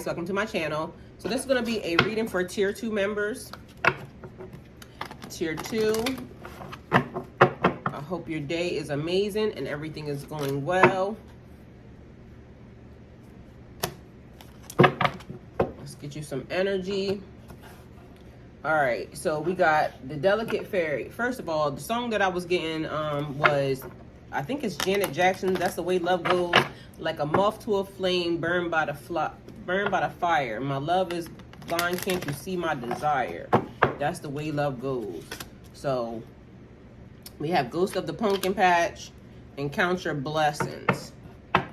guys, welcome to my channel. So this is going to be a reading for tier 2 members. Tier 2, I hope your day is amazing and everything is going well. Let's get you some energy. All right, so we got the Delicate Fairy. First of all, the song that I was getting was, I think it's Janet Jackson, That's the Way Love Goes. Like a moth to a flame, burned by the fire. My love is blind, can't you see my desire? That's the way love goes. So we have Ghost of the Pumpkin Patch and Count Your Blessings. All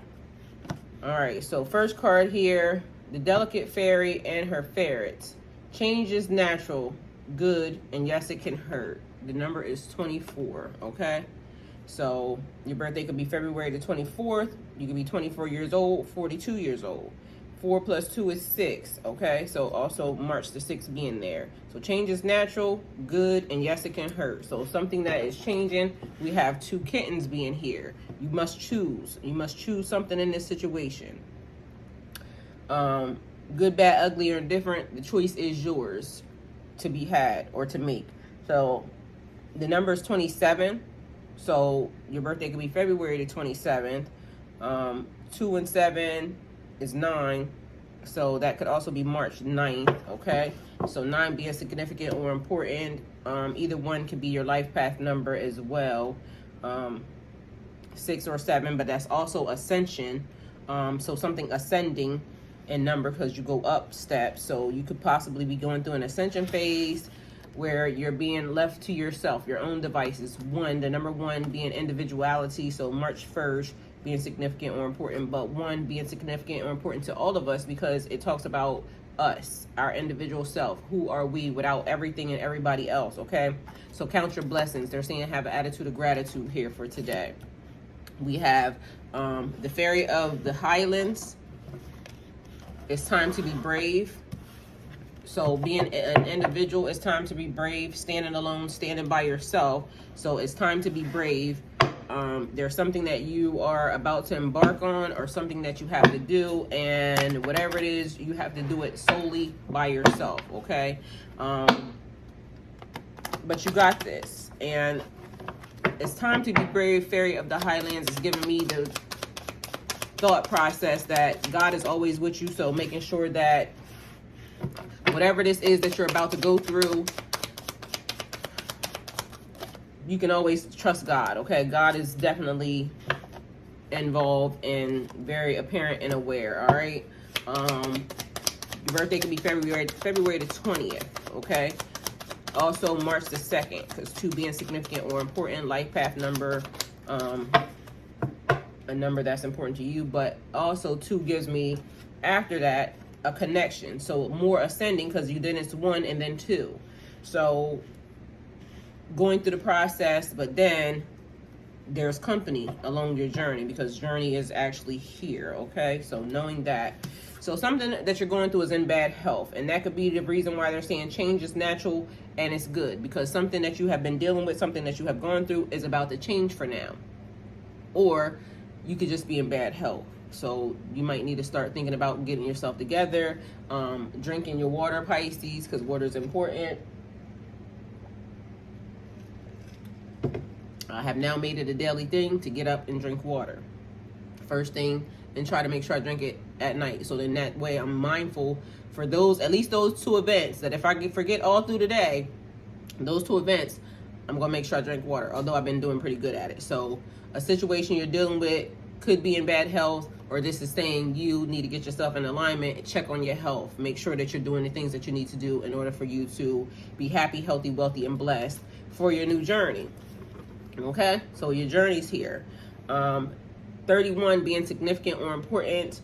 right, so first card here, the Delicate Fairy and her ferrets. Change is natural, good, and yes, it can hurt. The number is 24, okay? So your birthday could be February the 24th. You could be 24 years old, 42 years old. 4 plus 2 is 6, okay? So also March the 6th being there. So change is natural, good, and yes, it can hurt. So something that is changing, we have 2 kittens being here. You must choose. You must choose something in this situation. Good, bad, ugly, or indifferent, the choice is yours to be had or to make. So the number is 27. So your birthday could be February the 27th. 2 and 7 is 9. So that could also be March 9th, okay? So 9 being significant or important. Either one could be your life path number as well. 6 or 7, but that's also ascension. So something ascending in number because you go up steps. So you could possibly be going through an ascension phase where you're being left to yourself, your own devices. 1, the number 1 being individuality. So March 1st being significant or important, but 1 being significant or important to all of us because it talks about us, our individual self. Who are we without everything and everybody else, okay? So count your blessings. They're saying have an attitude of gratitude here for today. We have the Fairy of the Highlands. It's time to be brave. So being an individual, it's time to be brave, standing alone, standing by yourself. So it's time to be brave. There's something that you are about to embark on or something that you have to do, and whatever it is, you have to do it solely by yourself, okay? But you got this. And it's time to be brave. Fairy of the Highlands is giving me the thought process that God is always with you. So making sure that whatever this is that you're about to go through, you can always trust God, okay? God is definitely involved and very apparent and aware, all right? Your birthday can be February the 20th, okay? Also March the 2nd, because 2 being significant or important, life path number, a number that's important to you, but also 2 gives me, after that, a connection. So more ascending because you then it's 1 and then 2. So going through the process, but then there's company along your journey because journey is actually here, okay? So knowing that. So something that you're going through is in bad health, and that could be the reason why they're saying change is natural and it's good, because something that you have been dealing with, something that you have gone through is about to change for now. Or you could just be in bad health. So you might need to start thinking about getting yourself together, drinking your water, Pisces, because water is important. I have now made it a daily thing to get up and drink water first thing, and try to make sure I drink it at night. So then that way I'm mindful for those, at least those 2 events, that if I forget all through the day, those 2 events, I'm going to make sure I drink water, although I've been doing pretty good at it. So a situation you're dealing with could be in bad health, or this is saying you need to get yourself in alignment, check on your health, make sure that you're doing the things that you need to do in order for you to be happy, healthy, wealthy, and blessed for your new journey. Okay, so your journey's here. 31 being significant or important.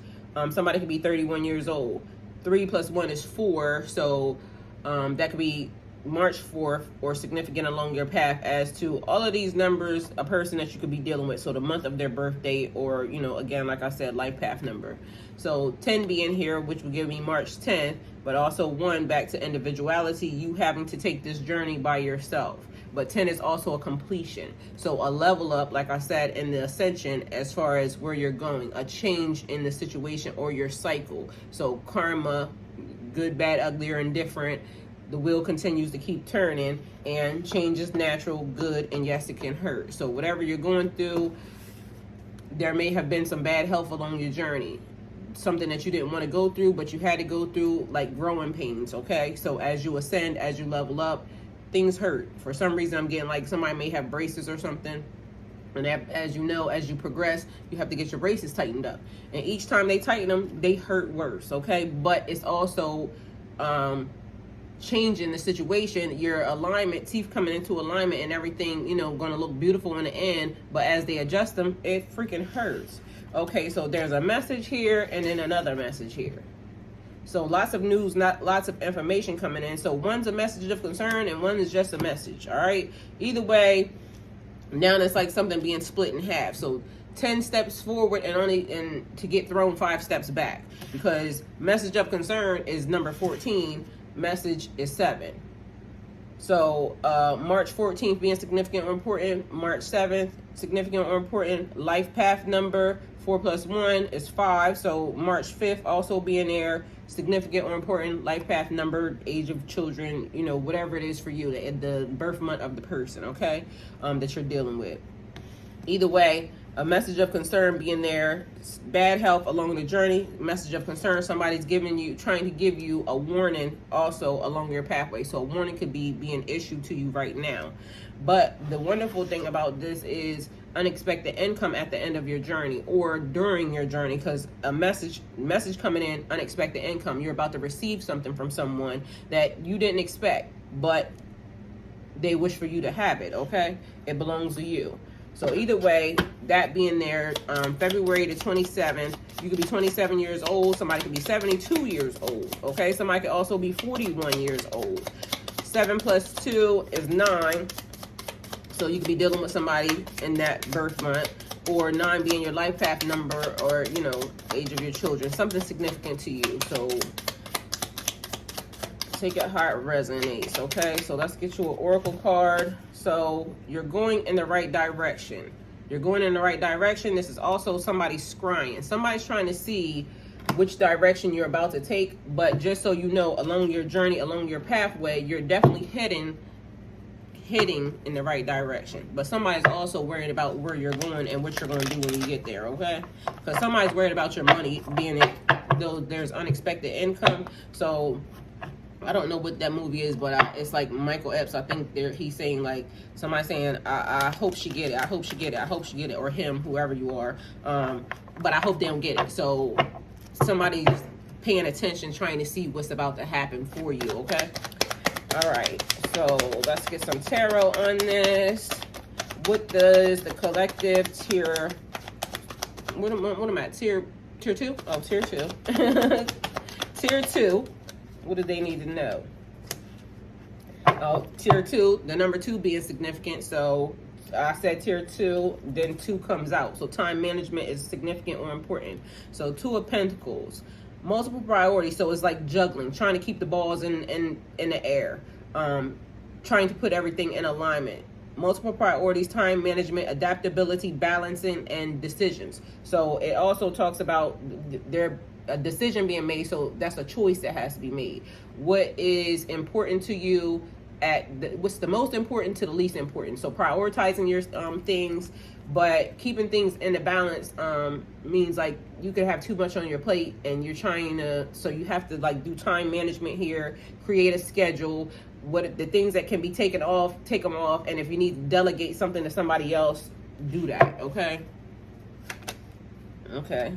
Somebody could be 31 years old. 3 plus 1 is 4, so that could be March 4th or significant along your path as to all of these numbers, a person that you could be dealing with. So the month of their birthday, or, you know, again, like I said, life path number. So 10 being here, which will give me March 10th, but also 1 back to individuality, you having to take this journey by yourself. But 10 is also a completion. So a level up, like I said, in the ascension as far as where you're going, a change in the situation or your cycle. So karma, good, bad, ugly, or indifferent. The wheel continues to keep turning, and change is natural, good, and yes, it can hurt. So whatever you're going through, there may have been some bad health along your journey. Something that you didn't want to go through, but you had to go through, like growing pains, okay? So as you ascend, as you level up, things hurt. For some reason, I'm getting like somebody may have braces or something. And as you know, as you progress, you have to get your braces tightened up. And each time they tighten them, they hurt worse, okay? But it's also changing the situation, your alignment, teeth coming into alignment and everything, you know, going to look beautiful in the end. But as they adjust them, it freaking hurts. Okay, so there's a message here and then another message here. So lots of news, not lots of information coming in. So one's a message of concern and one is just a message, all right? Either way, now it's like something being split in half. So 10 steps forward and to get thrown 5 steps back, because message of concern is number 14, message is 7. So March 14th being significant or important, March 7th significant or important, life path number 4 + 1 is 5. So March 5th also being there, significant or important, life path number, age of children, you know, whatever it is for you, the birth month of the person, okay, that you're dealing with. Either way, a message of concern being there, bad health along the journey, message of concern, somebody's trying to give you a warning also along your pathway. So a warning could be being issued to you right now. But the wonderful thing about this is unexpected income at the end of your journey or during your journey, because a message coming in, unexpected income. You're about to receive something from someone that you didn't expect, but they wish for you to have it, okay? It belongs to you. So either way, that being there, February the 27th, you could be 27 years old. Somebody could be 72 years old, okay? Somebody could also be 41 years old. 7 + 2 is 9. So you could be dealing with somebody in that birth month, or 9 being your life path number, or, you know, age of your children, something significant to you. So take it how it resonates, okay? So let's get you an oracle card. So you're going in the right direction. You're going in the right direction. This is also somebody scrying. Somebody's trying to see which direction you're about to take. But just so you know, along your journey, along your pathway, you're definitely heading in the right direction. But somebody's also worried about where you're going and what you're going to do when you get there, okay? Because somebody's worried about your money being it, though there's unexpected income. So I don't know what that movie is, but it's like Michael Epps. I think he's saying, like, somebody saying, I hope she get it. I hope she get it. I hope she get it. Or him, whoever you are. But I hope they don't get it. So somebody's paying attention, trying to see what's about to happen for you, okay? All right. So let's get some tarot on this. What does the collective tier... What am I at? Tier 2? Oh, tier 2. Tier 2. What do they need to know? Oh, tier 2, the number 2 being significant. So I said tier 2, then 2 comes out. So time management is significant or important. So 2 of Pentacles, multiple priorities. So it's like juggling, trying to keep the balls in the air, trying to put everything in alignment. Multiple priorities, time management, adaptability, balancing, and decisions. So it also talks about a decision being made, so that's a choice that has to be made. What is important to you what's the most important to the least important? So prioritizing your things, but keeping things in the balance means like you could have too much on your plate and you're trying to, so you have to like do time management here, create a schedule. What the things that can be taken off, take them off, and if you need to delegate something to somebody else, do that, okay? Okay.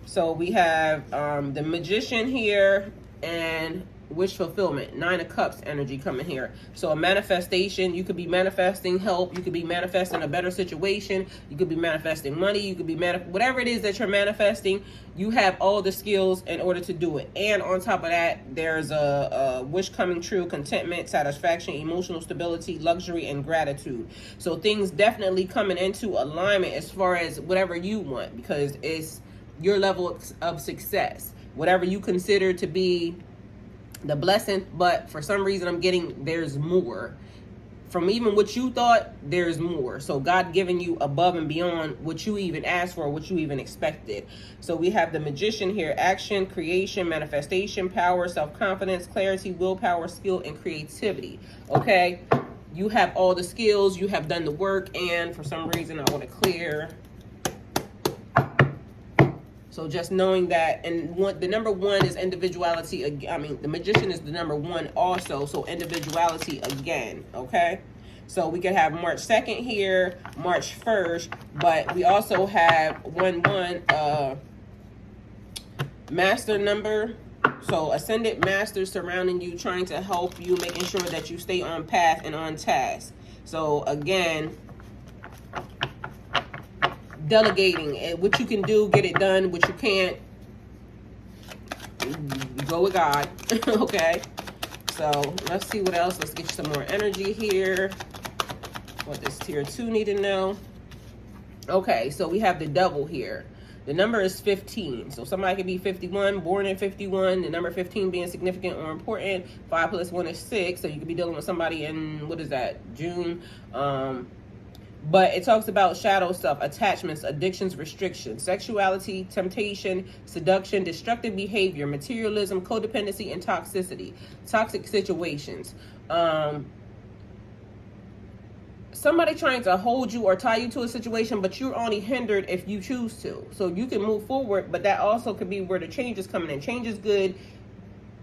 So we have the Magician here and wish fulfillment. 9 of Cups energy coming here. So a manifestation, you could be manifesting help, you could be manifesting a better situation, you could be manifesting money, you could be whatever it is that you're manifesting, you have all the skills in order to do it. And on top of that, there's a wish coming true, contentment, satisfaction, emotional stability, luxury, and gratitude. So things definitely coming into alignment as far as whatever you want, because it's your level of success, whatever you consider to be the blessing. But for some reason I'm getting there's more from even what you thought. There's more. So God giving you above and beyond what you even asked for, what you even expected. So we have the Magician here: action, creation, manifestation, power, self-confidence, clarity, willpower, skill, and creativity. Okay, you have all the skills, you have done the work, and for some reason I want to clear. So just knowing that, and the number 1 is individuality. I mean, the Magician is the number 1 also, so individuality again, okay? So we could have March 2nd here, March 1st, but we also have 1-1 master number. So ascended masters surrounding you, trying to help you, making sure that you stay on path and on task. So again, delegating what you can do, get it done. What you can't, go with God. Okay, so let's see what else. Let's get you some more energy here. What does tier 2 need to know? Okay, so we have the Devil here. The number is 15. So somebody could be 51, born in 51. The number 15 being significant or important. 5 plus 1 is 6. So you could be dealing with somebody in, what is that, June. But it talks about shadow stuff, attachments, addictions, restrictions, sexuality, temptation, seduction, destructive behavior, materialism, codependency, and toxicity. Toxic situations. Somebody trying to hold you or tie you to a situation, but you're only hindered if you choose to. So you can move forward, but that also could be where the change is coming in. Change is good.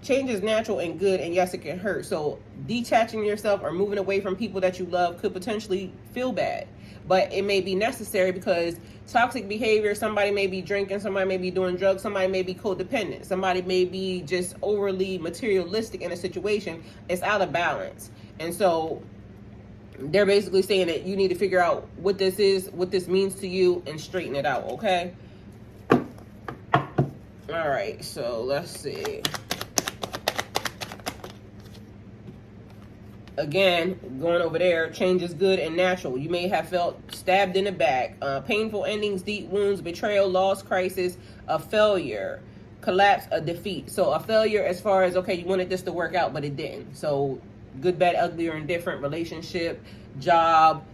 Change is natural and good, and yes, it can hurt. So detaching yourself or moving away from people that you love could potentially feel bad, but it may be necessary, because toxic behavior, somebody may be drinking, somebody may be doing drugs, somebody may be codependent, somebody may be just overly materialistic in a situation. It's out of balance. And so they're basically saying that you need to figure out what this is, what this means to you, and straighten it out, okay? All right, so let's see. Again, going over there, change is good and natural. You may have felt stabbed in the back, painful endings, deep wounds, betrayal, loss, crisis, a failure, collapse, a defeat. So a failure as far as, okay, you wanted this to work out, but it didn't. So good, bad, ugly, or indifferent, relationship, job,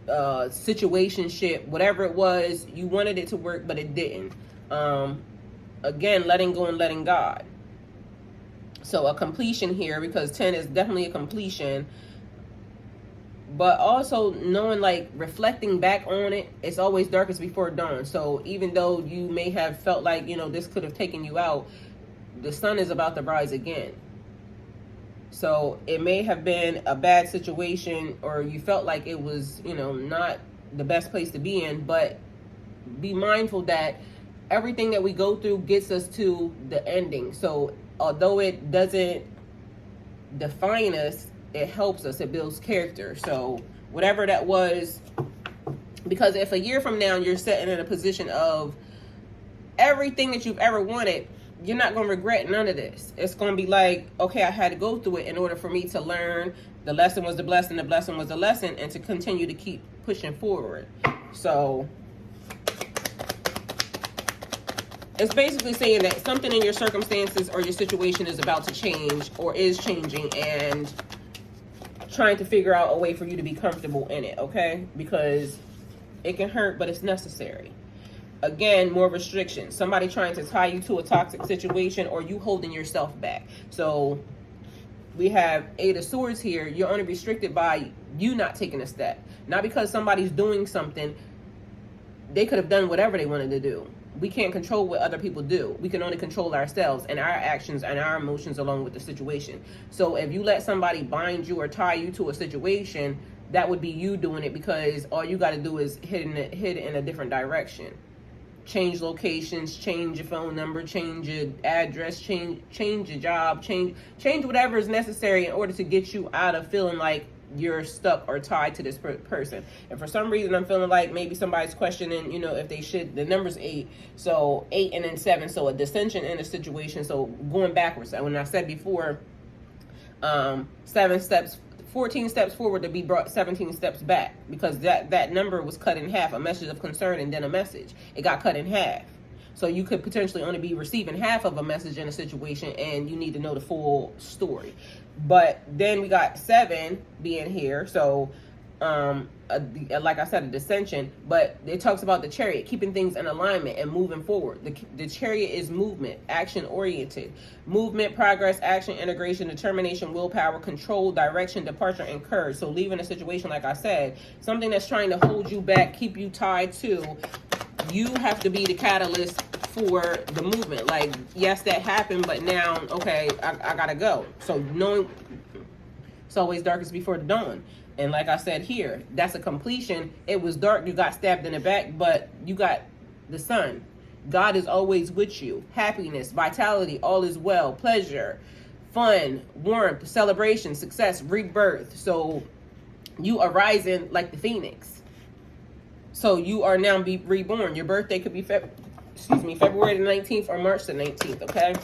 situationship, whatever it was, you wanted it to work, but it didn't. Again, letting go and letting God. So a completion here, because 10 is definitely a completion, but also knowing, like, reflecting back on it, it's always darkest before dawn. So even though you may have felt like, you know, this could have taken you out, the sun is about to rise again. So it may have been a bad situation, or you felt like it was, you know, not the best place to be in, but be mindful that everything that we go through gets us to the ending. So although it doesn't define us, it helps us, it builds character. So whatever that was, because if a year from now you're sitting in a position of everything that you've ever wanted, you're not going to regret none of this. It's going to be like, okay, I had to go through it in order for me to learn. The lesson was the blessing, the blessing was the lesson, and to continue to keep pushing forward. So it's basically saying that something in your circumstances or your situation is about to change or is changing, and trying to figure out a way for you to be comfortable in it, okay? Because it can hurt, but it's necessary. Again, more restrictions. Somebody trying to tie you to a toxic situation, or you holding yourself back. So we have 8 of Swords here. You're only restricted by you not taking a step. Not because somebody's doing something. They could have done whatever they wanted to do. We can't control what other people do. We can only control ourselves and our actions and our emotions along with the situation. So if you let somebody bind you or tie you to a situation, that would be you doing it, because all you got to do is head in a different direction. change locations, change your phone number, change your address, change your job, change whatever is necessary in order to get you out of feeling like you're stuck or tied to this person. And for some reason, I'm feeling like maybe somebody's questioning, you know, if they should. The number's 8, so 8 and then 7, so a dissension in a situation. So going backwards. When I said before, 7 steps, 14 steps forward to be brought 17 steps back, because that number was cut in half. A message of concern and then a message. It got cut in half. So you could potentially only be receiving half of a message in a situation, and you need to know the full story. But then we got 7 being here. So, like I said, a dissension. But it talks about the chariot, keeping things in alignment and moving forward. The chariot is movement, action-oriented. Movement, progress, action, integration, determination, willpower, control, direction, departure, and courage. So leaving a situation, like I said, something that's trying to hold you back, keep you tied to, you have to be the catalyst for the movement. Like, yes, that happened, but now, okay, I gotta go. So knowing it's always darkest before the dawn. And like I said here, that's a completion. It was dark, you got stabbed in the back, but you got the sun. God is always with you. Happiness, vitality, all is well, pleasure, fun, warmth, celebration, success, rebirth. So you are rising like the phoenix. So you are now be reborn. Your birthday could be February the 19th or March the 19th, okay?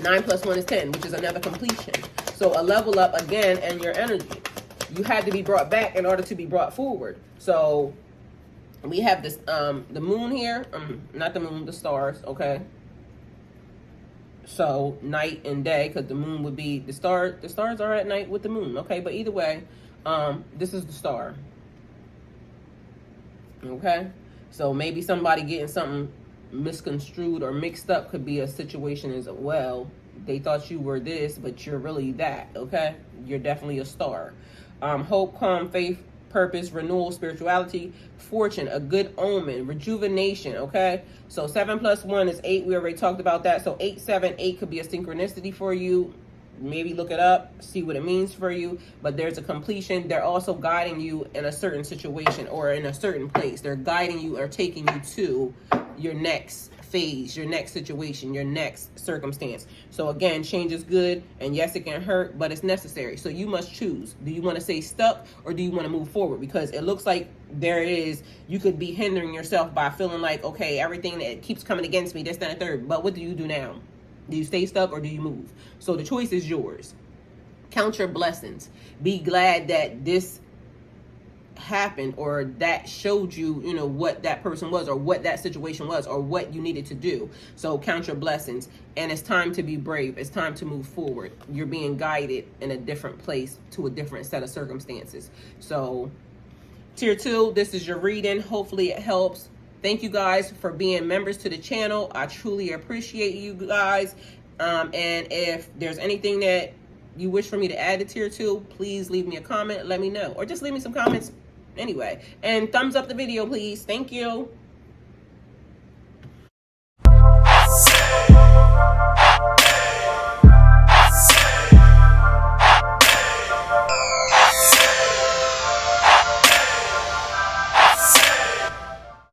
9 plus 1 is 10, which is another completion. So a level up again in your energy. You had to be brought back in order to be brought forward. So we have this, the moon here, not the moon, the stars, okay? So night and day, because the moon would be, the stars are at night with the moon, okay? But either way, this is the star. Okay, so maybe somebody getting something misconstrued or mixed up could be a situation as well. They thought you were this, but you're really that. Okay, you're definitely a star. Hope, calm, faith, purpose, renewal, spirituality, fortune, a good omen, rejuvenation. Okay, so 7 plus 1 is 8. We already talked about that. So 8, 7, 8 could be a synchronicity for you. Maybe look it up, see what it means for you. But there's a completion. They're also guiding you in a certain situation or in a certain place. They're guiding you or taking you to your next phase, your next situation, your next circumstance. So again, change is good, and yes, it can hurt, but it's necessary. So you must choose. Do you want to stay stuck, or do you want to move forward? Because it looks like you could be hindering yourself by feeling like, okay, everything that keeps coming against me, this, that, and third. But what do you do now? Do you stay stuck or do you move? So the choice is yours. Count your blessings. Be glad that this happened, or that showed you, you know, what that person was, or what that situation was, or what you needed to do. So count your blessings. And it's time to be brave. It's time to move forward. You're being guided in a different place to a different set of circumstances. So tier 2, this is your reading. Hopefully it helps. Thank you guys for being members to the channel. I truly appreciate you guys. And if there's anything that you wish for me to add to tier 2, please leave me a comment. Let me know. Or just leave me some comments anyway. And thumbs up the video, please. Thank you.